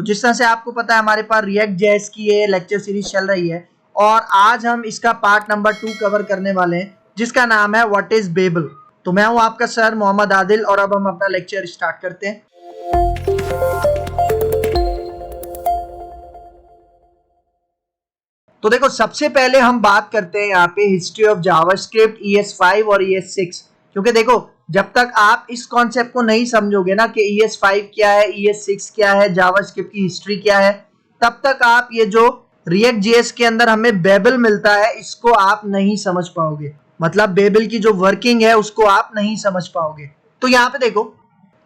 तो जिस तरह से आपको पता है हमारे पास रिएक्ट जेएस की ये लेक्चर सीरीज चल रही है और आज हम इसका पार्ट नंबर 2 कवर करने वाले हैं जिसका नाम है व्हाट इज बेबल। तो मैं हूं आपका सर मोहम्मद आदिल और अब हम अपना लेक्चर स्टार्ट करते हैं। तो देखो सबसे पहले हम बात करते हैं यहाँ पे हिस्ट्री ऑफ जावास्क्रिप्ट ES5 और ES6, क्योंकि देखो जब तक आप इस कॉन्सेप्ट को नहीं समझोगे ना कि ES5 क्या है, ES6 क्या है, जावास्क्रिप्ट की हिस्ट्री क्या है, तब तक आप ये जो रिएक्ट जेएस के अंदर हमें बेबल मिलता है इसको आप नहीं समझ पाओगे। मतलब बेबल की जो वर्किंग है उसको आप नहीं समझ पाओगे। तो यहाँ पे देखो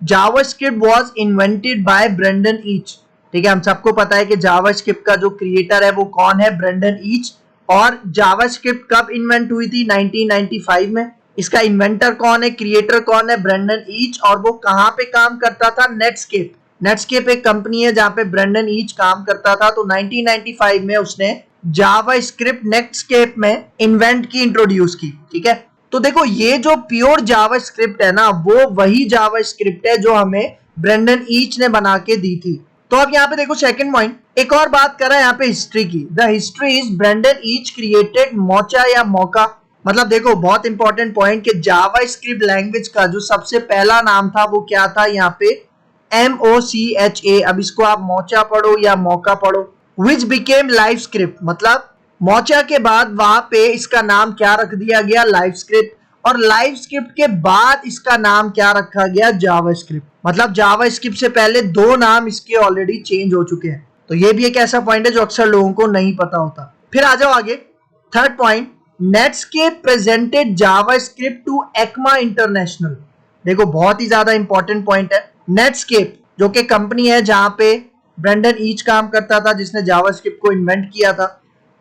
JavaScript was invented by Brendan Eich. ठीक है, हम सबको पता है कि जावास्क्रिप्ट का जो क्रिएटर है वो कौन है, ब्रेंडन ईच। और जावास्क्रिप्ट कब इन्वेंट हुई थी? 1995 में। इसका इन्वेंटर कौन है, क्रिएटर कौन है? Brendan Eich. और वो कहां पे काम करता था? नेटस्केप। नेटस्केप एक कंपनी है जहां पे ब्रेंडन ईच काम करता था। तो 1995 में उसने जावास्क्रिप्ट नेटस्केप में इन्वेंट की, इंट्रोड्यूस की। ठीक है, तो देखो ये जो प्योर जावास्क्रिप्ट है ना वो वही जावास्क्रिप्ट है जो हमें ब्रेंडन ईच ने बना के दी थी। तो अब यहाँ पे देखो सेकंड पॉइंट, एक और बात कर रहा है यहाँ पे हिस्ट्री की। The history is Brendan Eich created Mocha या मौका। मतलब देखो बहुत इंपॉर्टेंट पॉइंट कि जावास्क्रिप्ट लैंग्वेज का जो सबसे पहला नाम था वो क्या था? यहाँ पे MOCHA। अब इसको आप मोचा पढ़ो या मौका पढ़ो। Which became live script. मतलब मोचा के बाद वहां पे इसका नाम क्या रख दिया गया? Live script. और लाइव स्क्रिप्ट के बाद इसका नाम क्या रखा गया? जावास्क्रिप्ट। मतलब जावास्क्रिप्ट से पहले दो नाम इसके ऑलरेडी चेंज हो चुके हैं। तो ये भी एक ऐसा पॉइंट है जो अक्सर लोगों को नहीं पता होता। फिर आ जाओ आगे, third point, Netscape presented JavaScript to Ecma International. देखो बहुत ही ज्यादा इंपॉर्टेंट पॉइंट है। नेटस्केप जो कि कंपनी है जहां पे ब्रेंडन ईच काम करता था, जिसने जावास्क्रिप्ट को इन्वेंट किया था,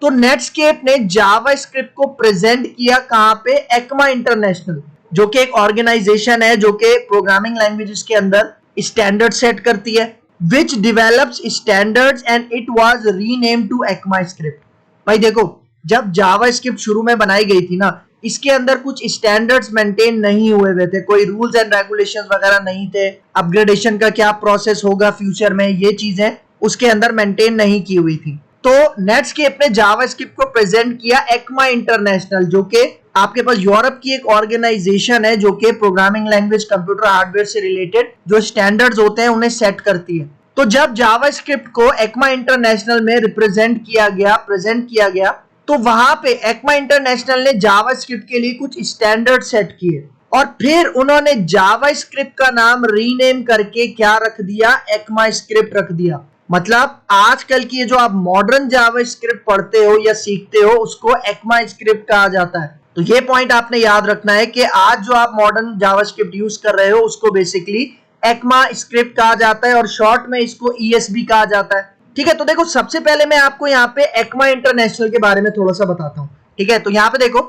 तो नेटस्केप ने जावास्क्रिप्ट को प्रेजेंट किया कहां पे? एक्मा इंटरनेशनल, जो कि एक ऑर्गेनाइजेशन है जो कि प्रोग्रामिंग लैंग्वेजेस के अंदर स्टैंडर्ड सेट करती है, which develops standards and it was renamed to ECMAScript। भाई देखो जब जावास्क्रिप्ट शुरू में बनाई गई थी ना, इसके अंदर कुछ स्टैंडर्ड्स मेंटेन नहीं हुए थे, कोई रूल्स एंड रेगुलेशंस वगैरह नहीं थे। अपग्रेडेशन का क्या प्रोसेस होगा फ्यूचर में, ये चीजें उसके अंदर मेंटेन नहीं की हुई थी। तो नेटस्केप ने जावास्क्रिप्ट को प्रेजेंट किया एक्मा इंटरनेशनल, जो कि आपके पास यूरोप की एक ऑर्गेनाइजेशन है जो कि प्रोग्रामिंग लैंग्वेज, कंप्यूटर हार्डवेयर से रिलेटेड जो स्टैंडर्ड्स होते हैं उन्हें सेट करती है। तो जब जावास्क्रिप्ट को एक्मा इंटरनेशनल में रिप्रेजेंट किया गया, प्रेजेंट किया गया, तो वहां पे एक्मा इंटरनेशनल ने जावास्क्रिप्ट के लिए कुछ स्टैंडर्ड सेट किए और फिर उन्होंने जावास्क्रिप्ट का नाम रीनेम करके क्या रख दिया? ECMAScript रख दिया। मतलब आजकल की जो आप मॉडर्न जावास्क्रिप्ट पढ़ते हो या सीखते हो उसको ECMAScript कहा जाता है। तो ये पॉइंट आपने याद रखना है कि आज जो आप मॉडर्न जावास्क्रिप्ट यूज कर रहे हो उसको बेसिकली ECMAScript कहा जाता है और शॉर्ट में इसको ESB कहा जाता है। ठीक है, तो देखो सबसे पहले मैं आपको यहाँ पे एक्मा इंटरनेशनल के बारे में थोड़ा सा बताता हूँ। ठीक है, तो यहाँ पे देखो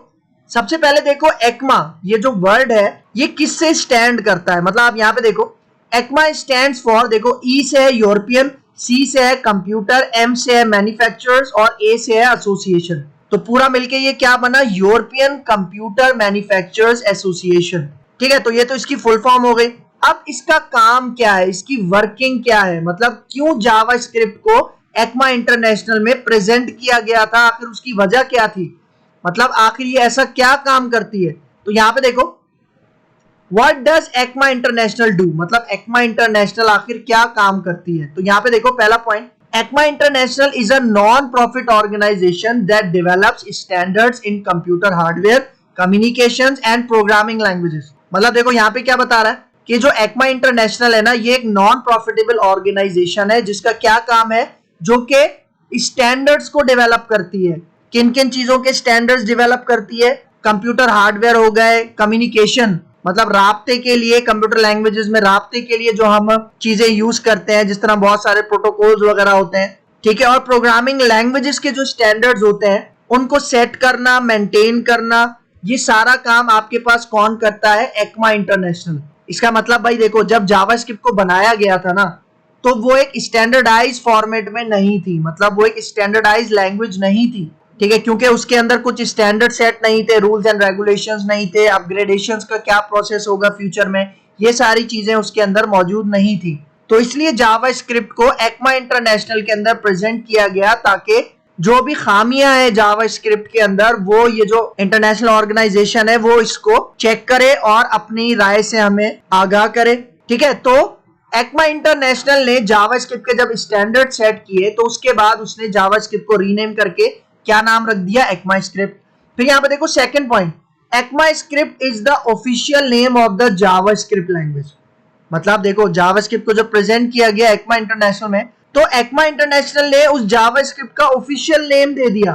सबसे पहले देखो एक्मा ये जो वर्ड है ये किससे स्टैंड करता है? मतलब आप यहाँ पे देखो एक्मा स्टैंड्स फॉर, देखो E से है यूरोपियन, C से है कंप्यूटर, M से है मैन्युफैक्चरर्स और A से है एसोसिएशन। तो पूरा मिलके ये क्या बना? European computer manufacturers association. ठीक है, तो ये तो इसकी फुल फॉर्म हो गई। अब इसका काम क्या है, इसकी वर्किंग क्या है? मतलब क्यों जावास्क्रिप्ट को एक्मा इंटरनेशनल में प्रेजेंट किया गया था, आखिर उसकी वजह क्या थी? मतलब आखिर ये ऐसा क्या काम करती है? तो यहाँ पे देखो what does ECMA international do, मतलब एक्मा इंटरनेशनल आखिर क्या काम करती है? तो यहाँ पे देखो पहला point, Ecma International is a non profit organisation that develops standards in computer hardware, communications and programming languages. मतलब देखो यहाँ पे क्या बता रहा है कि जो एक्मा इंटरनेशनल है ना ये एक नॉन प्रॉफिटेबल ऑर्गेनाइजेशन है जिसका क्या काम है? जो कि स्टैंडर्ड्स को डेवलप करती है। किन किन चीजों के स्टैंडर्ड्स डेवलप करती है? कंप्यूटर हार्डवेयर हो गए, कम्युनिकेशन मतलब राब्ते के लिए, कंप्यूटर लैंग्वेजेस में राब्ते के लिए जो हम चीजें यूज करते हैं, जिस तरह बहुत सारे प्रोटोकॉल्स वगैरह होते हैं। ठीक है, और प्रोग्रामिंग लैंग्वेजेस के जो स्टैंडर्ड्स होते हैं उनको सेट करना, मेंटेन करना, ये सारा काम आपके पास कौन करता है? ECMA international. इसका मतलब भाई देखो जब जावास्क्रिप्ट को बनाया गया था ना तो वो एक स्टैंडर्डाइज फॉर्मेट में नहीं थी, मतलब वो एक स्टैंडर्डाइज लैंग्वेज नहीं थी। ठीक है, क्योंकि उसके अंदर कुछ स्टैंडर्ड सेट नहीं थे, रूल्स एंड रेगुलेशंस नहीं थे, अपग्रेडेशंस का क्या प्रोसेस होगा फ्यूचर में, ये सारी चीजें उसके अंदर मौजूद नहीं थी। तो इसलिए जावास्क्रिप्ट को ECMA इंटरनेशनल के अंदर प्रेजेंट किया गया ताकि जो भी खामियां है जावास्क्रिप्ट के अंदर वो ये जो इंटरनेशनल ऑर्गेनाइजेशन है वो इसको चेक करे और अपनी राय से हमें आगाह करे। ठीक है, तो ECMA इंटरनेशनल ने जावास्क्रिप्ट के जब स्टैंडर्ड सेट किए तो उसके बाद उसने जावास्क्रिप्ट को रीनेम करके क्या नाम रख दिया, ECMAScript। फिर यहाँ पे देखो second point, ECMAScript is the official name of the JavaScript language. मतलब देखो जावास्क्रिप्ट को जब प्रेजेंट किया गया ECMA इंटरनेशनल में तो ECMA इंटरनेशनल ने उस जावास्क्रिप्ट का ऑफिशियल नेम दे दिया।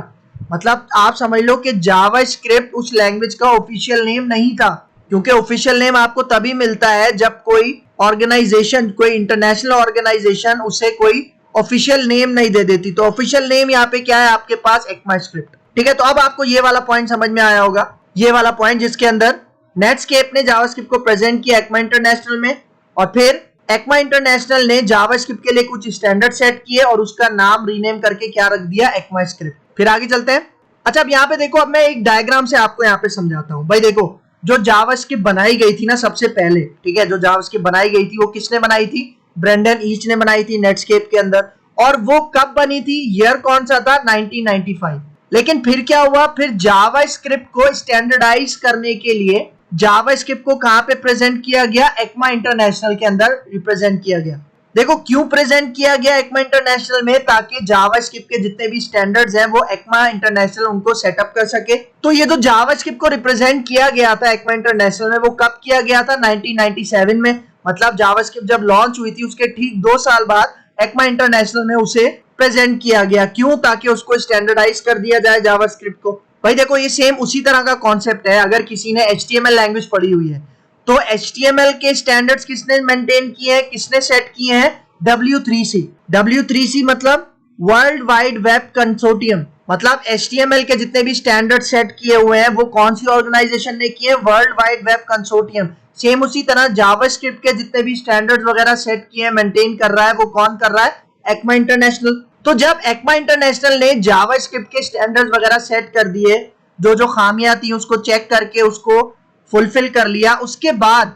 मतलब आप समझ लो कि जावास्क्रिप्ट उस लैंग्वेज का ऑफिशियल नेम नहीं था, क्योंकि ऑफिशियल नेम आपको तभी मिलता है जब कोई ऑर्गेनाइजेशन, कोई इंटरनेशनल ऑर्गेनाइजेशन उसे कोई ऑफिशियल नेम नहीं दे देती। तो ऑफिशियल नेम यहाँ पे क्या है आपके पास, ECMAScript। ठीक है, तो अब आपको ये वाला पॉइंट समझ में आया होगा, ये वाला पॉइंट जिसके अंदर नेटस्केप ने जावास्क्रिप्ट को प्रेजेंट किया ECMA इंटरनेशनल में और फिर ECMA इंटरनेशनल ने जावास्क्रिप्ट के लिए कुछ स्टैंडर्ड सेट किए और उसका नाम रीनेम करके क्या रख दिया, ECMAScript। फिर आगे चलते हैं। अच्छा, अब यहाँ पे देखो, अब मैं एक डायग्राम से आपको यहाँ पे समझाता हूँ। भाई देखो, जो जावास्क्रिप्ट बनाई गई थी ना सबसे पहले, ठीक है, जो जावास्क्रिप्ट बनाई गई थी वो किसने बनाई थी, ब्रेंडन ईच ने बनाई थी नेटस्केप के अंदर। और वो कब बनी थी, ईयर कौन सा था, 1995। लेकिन फिर क्या हुआ, फिर जावास्क्रिप्ट को स्टैंडर्डाइज करने के लिए जावास्क्रिप्ट को कहां पे प्रेजेंट किया गया, ECMA इंटरनेशनल के अंदर रिप्रेजेंट किया गया। देखो क्यों प्रेजेंट किया गया ECMA इंटरनेशनल में, ताकि जावास्क्रिप्ट के जितने भी स्टैंडर्ड्स हैं वो ECMA इंटरनेशनल उनको सेटअप कर सके। तो ये जो जावास्क्रिप्ट को रिप्रेजेंट किया गया था ECMA इंटरनेशनल में वो कब किया गया था, 1997 में। मतलब जावास्क्रिप्ट जब लॉन्च हुई थी उसके ठीक 2 साल बाद ECMA इंटरनेशनल में उसे प्रेजेंट किया गया। क्यों, ताकि उसको स्टैंडर्डाइज कर दिया जाए जावास्क्रिप्ट को। भाई देखो ये सेम उसी तरह का कॉन्सेप्ट है। अगर किसी ने HTML लैंग्वेज पढ़ी हुई है तो HTML के स्टैंडर्ड्स किसने मेंटेन किए हैं, किसने सेट किए हैं, W3C। W3C मतलब वर्ल्ड वाइड वेब कंसोर्टियम। मतलब HTML के जितने भी स्टैंडर्ड सेट किए हुए हैं वो कौन सी ऑर्गेनाइजेशन ने किए, world wide web consortium. Same उसी तरह जावास्क्रिप्ट के जितने भी स्टैंडर्ड्स वगैरह सेट किए हैं, मेंटेन कर रहा है, वो कौन कर रहा है, ECMA इंटरनेशनल। तो जब ECMA इंटरनेशनल ने जावास्क्रिप्ट के स्टैंडर्ड्स वगैरह सेट कर दिए, जो जो खामियां थी उसको चेक करके उसको फुलफिल कर लिया, उसके बाद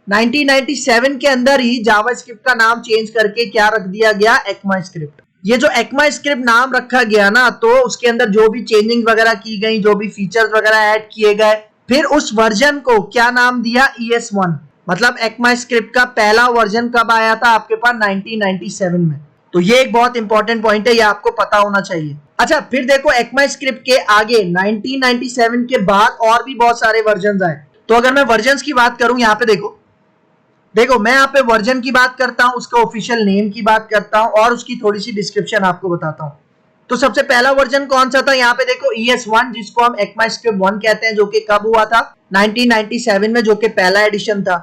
1997 के अंदर ही जावास्क्रिप्ट का नाम चेंज करके क्या रख दिया गया, ECMAScript। ये जो ECMAScript नाम रखा गया ना, तो उसके अंदर जो भी चेंजिंग वगैरह की गई, जो भी फीचर्स वगैरह ऐड किए गए, फिर उस वर्जन को क्या नाम दिया, ES1। मतलब ECMAScript का पहला वर्जन कब आया था आपके पास, 1997 में। तो ये एक बहुत इंपॉर्टेंट पॉइंट है, ये आपको पता होना चाहिए। अच्छा, फिर देखो ECMAScript के आगे 1997 के बाद और भी बहुत सारे वर्जन आए। तो अगर मैं वर्जन्स की बात करूं, यहाँ पे देखो मैं यहाँ पे वर्जन की बात करता हूं, उसका ऑफिशियल नेम की बात करता हूं और उसकी थोड़ी सी डिस्क्रिप्शन आपको बताता हूं। तो सबसे पहला वर्जन कौन सा था, यहाँ पे देखो ES1, जिसको हम ECMAScript 1 कहते हैं, जो कि कब हुआ था, 1997 में, जो कि पहला एडिशन था।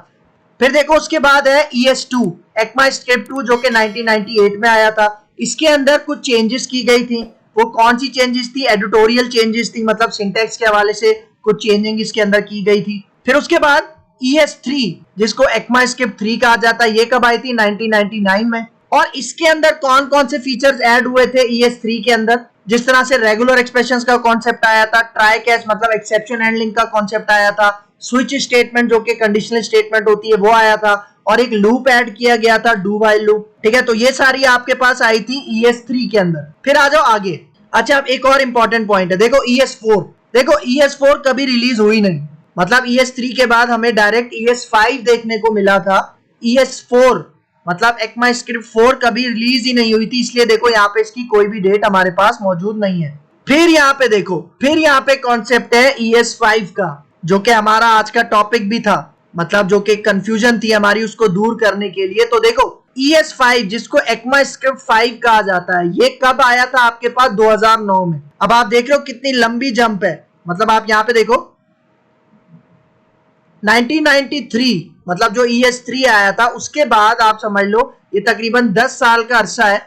फिर देखो उसके बाद है ES2, ECMAScript 2, जो कि 1998 में आया था। इसके अंदर कुछ चेंजेस की गई थी। वो कौन सी चेंजेस थी, एडिटोरियल चेंजेस थी, मतलब सिंटैक्स के हवाले से कुछ चेंजिंग इसके अंदर की गई थी। फिर उसके बाद ES3, जिसको ECMAScript 3 कहा जाता है, ये कब आई थी, 1999 में। और इसके अंदर कौन कौन से फीचर्स ऐड हुए थे ES3 के अंदर, जिस तरह से रेगुलर एक्सप्रेशंस का कॉन्सेप्ट आया था, ट्राई कैच मतलब एक्सेप्शन हैंडलिंग का कॉन्सेप्ट आया था, स्विच स्टेटमेंट जो कि कंडीशनल स्टेटमेंट होती है वो आया था, और एक लूप ऐड किया गया था, डू व्हाइल लूप। ठीक है, तो ये सारी आपके पास आई थी ES3 के अंदर। फिर आ जाओ आगे। अच्छा, अब एक और इंपॉर्टेंट पॉइंट है, देखो ES4। देखो ES4 कभी रिलीज हुई नहीं, मतलब ES3 के बाद हमें डायरेक्ट ES5 देखने को मिला था। ES4 मतलब ECMAScript 4 कभी रिलीज ही नहीं हुई थी, इसलिए देखो यहाँ पे इसकी कोई भी डेट हमारे पास मौजूद नहीं है। फिर यहाँ पे देखो, फिर यहाँ पे कॉन्सेप्ट है ES5 का, जो कि हमारा आज का टॉपिक भी था, मतलब जो कि कंफ्यूजन थी हमारी, उसको दूर करने के लिए। तो देखो ES5, जिसको ECMAScript 5 कहा जाता है, ये कब आया था आपके पास, 2009 में। अब आप देख रहे हो कितनी लंबी जंप है। मतलब आप यहाँ पे देखो 1993, मतलब जो ES3 आया था, उसके बाद आप समझ लो ये तकरीबन 10 साल का अरसा है।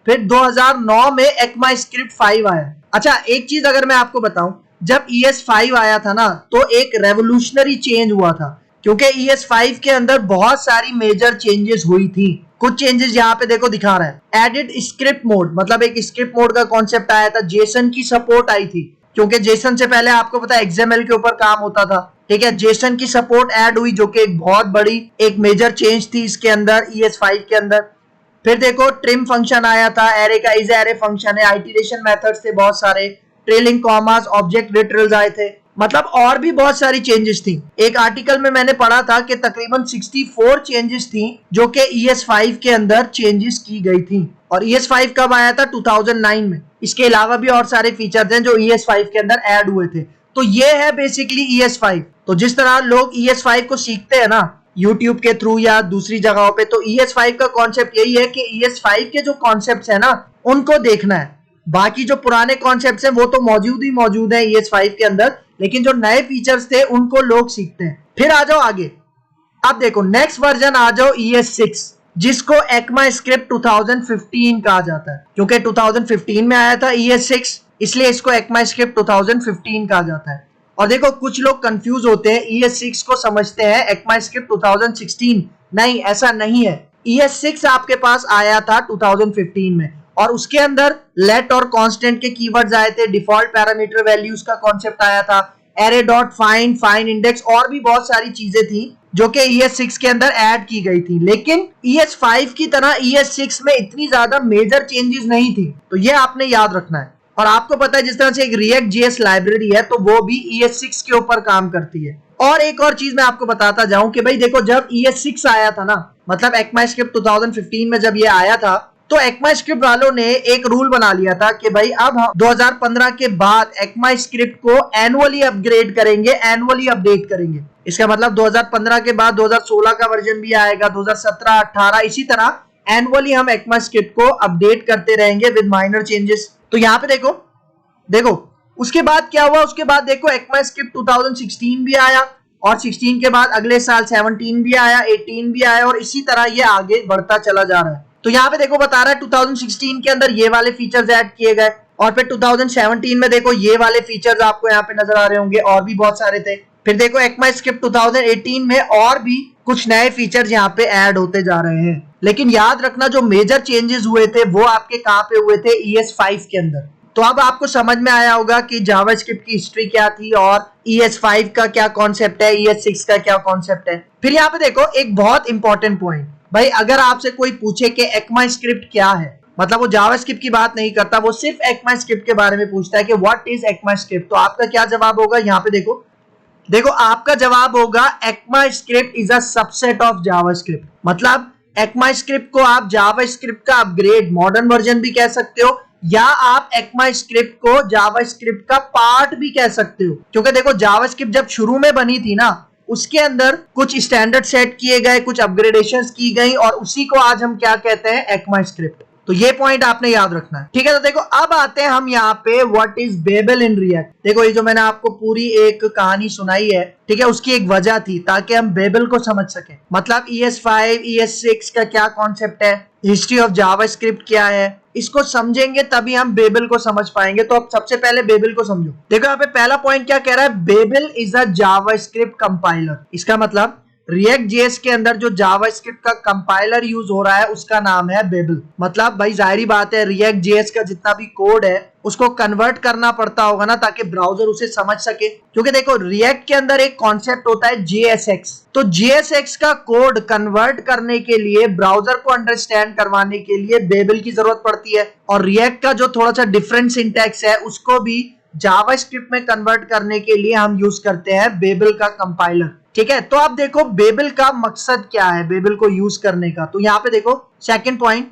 फिर 2009 में ECMAScript 5 आया। अच्छा, एक चीज अगर मैं आपको बताऊं, जब ES5 आया था ना, तो एक रेवोल्यूशनरी चेंज हुआ था, क्योंकि ES5 के अंदर बहुत सारी मेजर चेंजेस हुई थी। कुछ चेंजेस यहाँ पे देखो दिखा रहा है। एडिड स्क्रिप्ट मोड, मतलब एक स्क्रिप्ट मोड का कॉन्सेप्ट आया था। जेसन की सपोर्ट आई थी, क्योंकि जेसन से पहले आपको पता है XML के ऊपर काम होता था। ठीक है, जेसन की सपोर्ट ऐड हुई जो कि एक बहुत बड़ी एक मेजर चेंज थी इसके अंदर ES5 के अंदर। फिर देखो ट्रिम फंक्शन आया था, एरे का इज एरे फंक्शन है, आइटरेशन मेथड्स थे बहुत सारे, ट्रेलिंग कॉमास, ऑब्जेक्ट लिटरल्स आए थे, मतलब और भी बहुत सारी चेंजेस थी। एक आर्टिकल में मैंने पढ़ा था कि तकरीबन 64 चेंजेस थी जो कि ES5 के अंदर चेंजेस की गई थी। और ES5 कब आया था? 2009 में। इसके अलावा भी और सारे फीचर्स हैं जो ES5 के अंदर ऐड हुए थे। तो ये है बेसिकली ES5। तो जिस तरह लोग ES5 को सीखते हैं ना YouTube के थ्रू या दूसरी जगहों पे, तो ES5 का कॉन्सेप्ट यही है कि ES5 के जो कॉन्सेप्ट्स है ना उनको देखना है। बाकी जो पुराने कॉन्सेप्ट्स हैं वो तो मौजूद है ES5 के अंदर, लेकिन जो नए फीचर्स थे उनको लोग सीखते हैं। फिर आ जाओ आगे, अब देखो नेक्स्ट वर्जन आ जाओ ES6, जिसको ECMAScript 2015 कहा जाता है, क्योंकि 2015 में आया था ES6, इसलिए इसको ECMAScript 2015 कहा जाता है। और देखो कुछ लोग कंफ्यूज होते हैं, ES6 को समझते हैं ECMAScript 2016, नहीं ऐसा नहीं है। ES6 आपके पास आया था 2015 में, और उसके अंदर लेट और कांस्टेंट के कीवर्ड्स आए थे, डिफॉल्ट पैरामीटर वैल्यूज का कॉन्सेप्ट आया था, array dot find, find index, और भी बहुत सारी चीजें थी जो कि ES6 के अंदर ऐड की गई थी। लेकिन ES5 की तरह ES6 में इतनी ज्यादा मेजर चेंजेस नहीं थी, तो ये आपने याद रखना है। और आपको पता है जिस तरह से एक React.js लाइब्रेरी है तो वो भी ES6 के ऊपर काम करती है। और एक और चीज मैं आपको बताता जाऊं कि भाई देखो जब ES6 आया था ना, मतलब ECMAScript 2015 में जब ये आया था, तो ECMAScript वालों ने एक रूल बना लिया था कि भाई अब हम 2015 के बाद ECMAScript को एनुअली अपग्रेड करेंगे, एनुअली अपडेट करेंगे। इसका मतलब 2015 के बाद 2016 का वर्जन भी आएगा, 2017, 18, इसी तरह एनुअली हम ECMAScript को अपडेट करते रहेंगे विद माइनर चेंजेस। तो यहाँ पे देखो उसके बाद क्या हुआ, उसके बाद देखो ECMAScript 2016 भी आया, और 16 के बाद अगले साल 17 भी आया, 18 भी आया, और इसी तरह ये आगे बढ़ता चला जा रहा है। तो यहाँ पे देखो बता रहा है 2016 के अंदर ये वाले फीचर्स ऐड किए गए, और फिर 2017 में देखो ये वाले फीचर्स आपको यहाँ पे नजर आ रहे होंगे, और भी बहुत सारे थे। फिर देखो ECMAScript 2018 में और भी कुछ नए फीचर्स यहाँ पे ऐड होते जा रहे हैं। लेकिन याद रखना जो मेजर चेंजेस हुए थे वो आपके कहाँ पे हुए थे? ES5 के अंदर। तो अब आपको समझ में आया होगा कि जावास्क्रिप्ट की हिस्ट्री क्या थी और ES5 का क्या कॉन्सेप्ट है, ES6 का क्या कॉन्सेप्ट है। फिर यहाँ पे देखो एक बहुत इंपॉर्टेंट पॉइंट, भाई अगर आपसे कोई पूछे कि ECMAScript क्या है, मतलब वो जावास्क्रिप्ट की बात नहीं करता, वो सिर्फ ECMAScript के बारे में पूछता है कि व्हाट इज ECMAScript, तो आपका क्या जवाब होगा? यहाँ पे देखो आपका जवाब होगा ECMAScript is a subset of JavaScript. मतलब ECMAScript को आप जावास्क्रिप्ट का अपग्रेड, मॉडर्न वर्जन भी कह सकते हो, या आप ECMAScript को जावास्क्रिप्ट का पार्ट भी कह सकते हो। क्योंकि देखो जावास्क्रिप्ट जब शुरू में बनी थी ना, उसके अंदर कुछ स्टैंडर्ड सेट किए गए, कुछ अपग्रेडेशंस की गई, और उसी को आज हम क्या कहते हैं? ECMAScript। तो ये पॉइंट आपने याद रखना है, ठीक है। तो देखो अब आते हैं हम यहाँ पे what is Babel in React. देखो ये जो मैंने आपको पूरी एक कहानी सुनाई है, ठीक है, उसकी एक वजह थी ताकि हम बेबल को समझ सकें। मतलब ES5, ES6 का क्या कॉन्सेप्ट है, हिस्ट्री ऑफ जावास्क्रिप्ट क्या है, इसको समझेंगे तभी हम बेबल को समझ पाएंगे। तो अब सबसे पहले बेबल को समझो। देखो यहाँ पे पहला पॉइंट क्या कह रहा है? Babel is a JavaScript compiler. इसका मतलब React.js के अंदर जो जावास्क्रिप्ट का कंपाइलर यूज हो रहा है उसका नाम है बेबल। मतलब भाई जाहिर बात है React.js का जितना भी कोड है उसको कन्वर्ट करना पड़ता होगा ना, ताकि ब्राउजर उसे समझ सके। क्योंकि देखो React के अंदर एक कॉन्सेप्ट होता है JSX, तो JSX का कोड कन्वर्ट करने के लिए, ब्राउजर को अंडरस्टैंड करवाने के लिए बेबल की जरूरत पड़ती है। और React का जो थोड़ा सा डिफरेंट सिंटैक्स है उसको भी जावास्क्रिप्ट में कन्वर्ट करने के लिए हम यूज करते हैं बेबल का कंपाइलर, ठीक है। तो आप देखो बेबल का मकसद क्या है बेबल को यूज करने का। तो यहाँ पे देखो second point,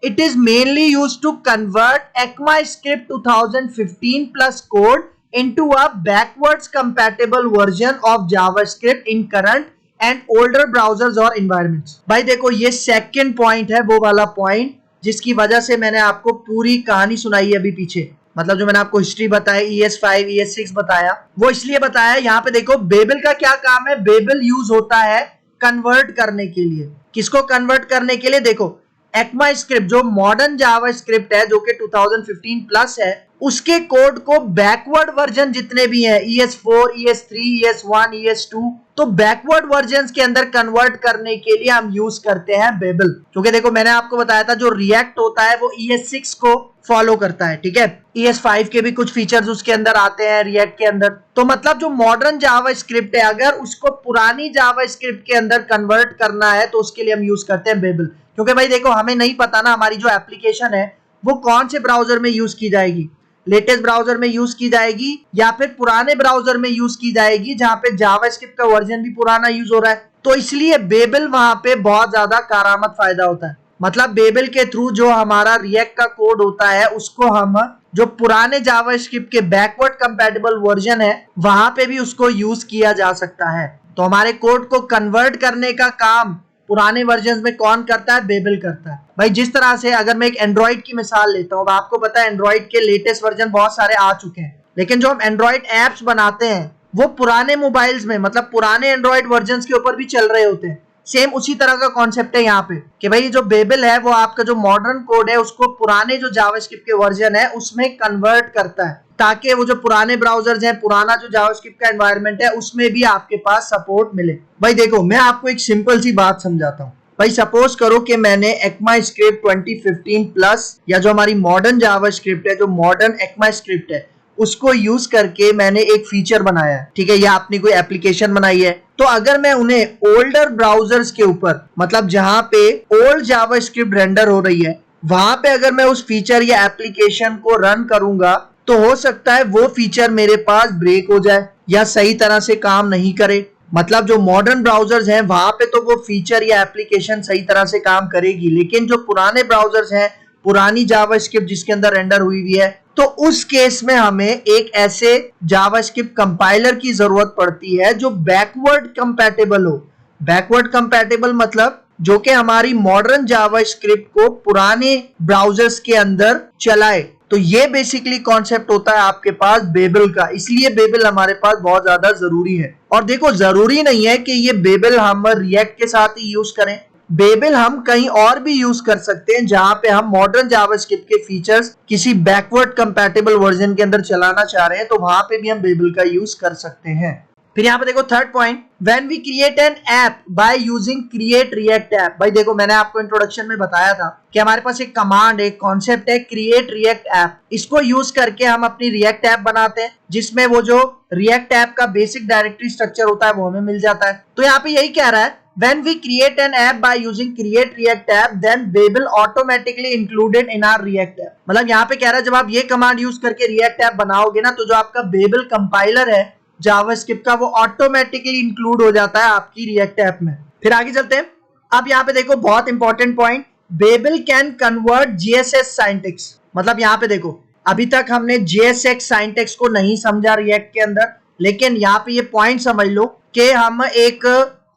it is mainly used to convert ECMAScript 2015 plus code into a backwards compatible version of JavaScript in current and older browsers और एनवायरनमेंट्स। भाई देखो ये सेकंड पॉइंट है, वो वाला पॉइंट जिसकी वजह से मैंने आपको पूरी कहानी सुनाई है अभी पीछे। मतलब जो मैंने आपको हिस्ट्री बताई, ES5, ES6 बताया, वो इसलिए बताया। यहाँ पे देखो बेबल का क्या काम है? बेबल यूज होता है कन्वर्ट करने के लिए। किसको कन्वर्ट करने के लिए? देखो ECMAScript जो मॉडर्न जावास्क्रिप्ट है जो कि 2015 प्लस है, उसके कोड को बैकवर्ड वर्जन जितने भी हैं ES4, ES3, ES1, ES2, तो बैकवर्ड वर्जन के अंदर कन्वर्ट करने के लिए हम यूज करते हैं बेबल। क्योंकि देखो मैंने आपको बताया था जो रिएक्ट होता है वो ES6 को फॉलो करता है, ठीक है। ES5 के भी कुछ फीचर्स उसके अंदर आते हैं रिएक्ट के अंदर। तो मतलब जो मॉडर्न जावास्क्रिप्ट है अगर उसको पुरानी जावास्क्रिप्ट के अंदर कन्वर्ट करना है तो उसके लिए हम यूज करते हैं बेबल। क्योंकि भाई देखो हमें नहीं पता ना हमारी जो एप्लीकेशन है वो कौन से ब्राउजर में यूज की जाएगी, लेटेस्ट ब्राउजर में यूज की जाएगी या फिर पुराने ब्राउजर में यूज की जाएगी जहां पे जावास्क्रिप्ट का वर्जन भी पुराना यूज हो रहा है। तो इसलिए बेबल वहां पे बहुत ज्यादा कारामद फायदा होता है। मतलब बेबल के थ्रू जो हमारा रिएक्ट का कोड होता है उसको हम जो पुराने जावास्क्रिप्ट के बैकवर्ड कंपैटिबल वर्जन है वहां पे भी उसको यूज किया जा सकता है। तो हमारे कोड को कन्वर्ट करने का काम पुराने वर्जन में कौन करता है, बेबल करता है। भाई जिस तरह से अगर मैं एक एंड्रॉइड की मिसाल लेता हूँ, आपको पता है एंड्रॉइड के लेटेस्ट वर्जन बहुत सारे आ चुके हैं, लेकिन जो हम एंड्रॉइड एप्स बनाते हैं वो पुराने मोबाइल्स में मतलब पुराने एंड्रॉइड वर्जन के ऊपर भी चल रहे होते हैं। सेम उसी तरह का कॉन्सेप्ट है यहाँ पे कि भाई जो बेबल है वो आपका जो मॉडर्न कोड है उसको पुराने जो जावास्क्रिप्ट के वर्जन है उसमें कन्वर्ट करता है ताकि वो जो पुराने ब्राउजर्स हैं, पुराना जो जावास्क्रिप्ट का एनवायरनमेंट है उसमें भी आपके पास सपोर्ट मिले। भाई देखो मैं आपको एक सिंपल सी बात समझाता हूँ। भाई सपोज करो कि मैंने ECMAScript 2015 प्लस या जो हमारी मॉडर्न जावास्क्रिप्ट है, जो मॉडर्न ECMAScript है उसको यूज करके मैंने एक फीचर बनाया है, ठीक है, या आपने कोई एप्लीकेशन बनाई है। तो अगर मैं उन्हें ओल्डर ब्राउजर्स के ऊपर मतलब जहां पे ओल्ड जावास्क्रिप्ट रेंडर हो रही है वहां पे अगर मैं उस फीचर या एप्लीकेशन को रन करूंगा तो हो सकता है वो फीचर मेरे पास ब्रेक हो जाए या सही तरह से काम नहीं करे। मतलब जो मॉडर्न ब्राउजर्स हैं वहां पे तो वो फीचर या एप्लीकेशन सही तरह से काम करेगी, लेकिन जो पुराने ब्राउजर्स हैं, पुरानी जावास्क्रिप्ट जिसके अंदर रेंडर हुई हुई है, तो उस केस में हमें एक ऐसे जावास्क्रिप्ट कंपाइलर की जरूरत पड़ती है जो बैकवर्ड कंपैटिबल हो। बैकवर्ड कंपैटिबल मतलब जो कि हमारी मॉडर्न जावास्क्रिप्ट को पुराने ब्राउजर्स के अंदर चलाए। तो ये बेसिकली कॉन्सेप्ट होता है आपके पास बेबल का, इसलिए बेबल हमारे पास बहुत ज्यादा जरूरी है। और देखो जरूरी नहीं है कि ये बेबल हम रिएक्ट के साथ ही यूज करें, बेबल हम कहीं और भी यूज कर सकते हैं जहां पे हम मॉडर्न जावास्क्रिप्ट के फीचर्स किसी बैकवर्ड कंपैटिबल वर्जन के अंदर चलाना चाह रहे हैं तो वहां पे भी हम बेबल का यूज कर सकते हैं। फिर यहाँ पे देखो third point, when we create an app by using create React app. भाई देखो मैंने आपको इंट्रोडक्शन में बताया था कि हमारे पास एक कमांड, एक कॉन्सेप्ट है क्रिएट रिएक्ट ऐप। इसको यूज करके हम अपनी रिएक्ट ऐप बनाते हैं जिसमें वो जो रिएक्ट ऐप का बेसिक डायरेक्टरी स्ट्रक्चर होता है वो हमें मिल जाता है। तो यहाँ पे यही कह रहा है when we create an app by using create react app then Babel automatically included in our react app। मतलब यहाँ पे कह रहा है जब आप ये कमांड यूज करके रिएक्ट ऐप बनाओगे ना तो जो आपका बेबल कंपाइलर है जावास्क्रिप्ट का वो ऑटोमेटिकली इंक्लूड हो जाता है आपकी रिएक्ट ऐप में। फिर आगे चलते हैं। अब यहाँ पे देखो बहुत important point, Babel can convert JSX syntax. मतलब यहाँ पे देखो अभी तक हमने JSX सिंटैक्स को नहीं समझा रिएक्ट के अंदर, लेकिन यहाँ पे ये पॉइंट समझ लो कि हम एक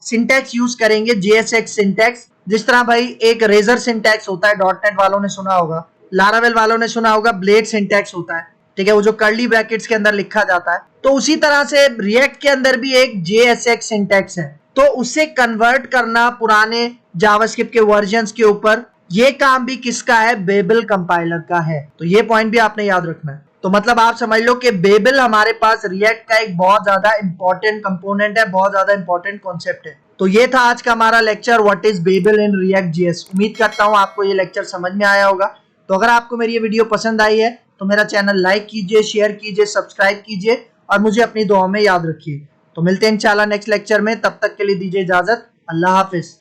सिंटैक्स यूज करेंगे JSX सिंटैक्स। जिस तरह भाई एक रेजर सिंटैक्स होता है, .NET वालों ने सुना होगा, लारावेल वालों ने सुना होगा ब्लेड सिंटैक्स होता है, ठीक है, वो जो कर्ली ब्रैकेट्स के अंदर लिखा जाता है। तो उसी तरह से रिएक्ट के अंदर भी एक JSX सिंटैक्स है, तो उसे कन्वर्ट करना पुराने जावास्क्रिप्ट के वर्जन्स के ऊपर, ये काम भी किसका है, बेबल कंपाइलर का है। तो ये पॉइंट भी आपने याद रखना है। तो मतलब आप समझ लो कि बेबल हमारे पास रिएक्ट का एक बहुत ज्यादा इंपॉर्टेंट कंपोनेंट है, बहुत ज्यादा इंपॉर्टेंट कॉन्सेप्ट है। तो ये था आज का हमारा lecture, what is Babel in React JS. उम्मीद करता हूँ आपको ये लेक्चर समझ में आया होगा। तो अगर आपको मेरी ये वीडियो पसंद आई है तो मेरा चैनल लाइक कीजिए, शेयर कीजिए, सब्सक्राइब कीजिए और मुझे अपनी दुआओं में याद रखिए। तो मिलते हैं इंशाल्लाह नेक्स्ट लेक्चर में, तब तक के लिए दीजिए इजाजत। अल्लाह हाफिज।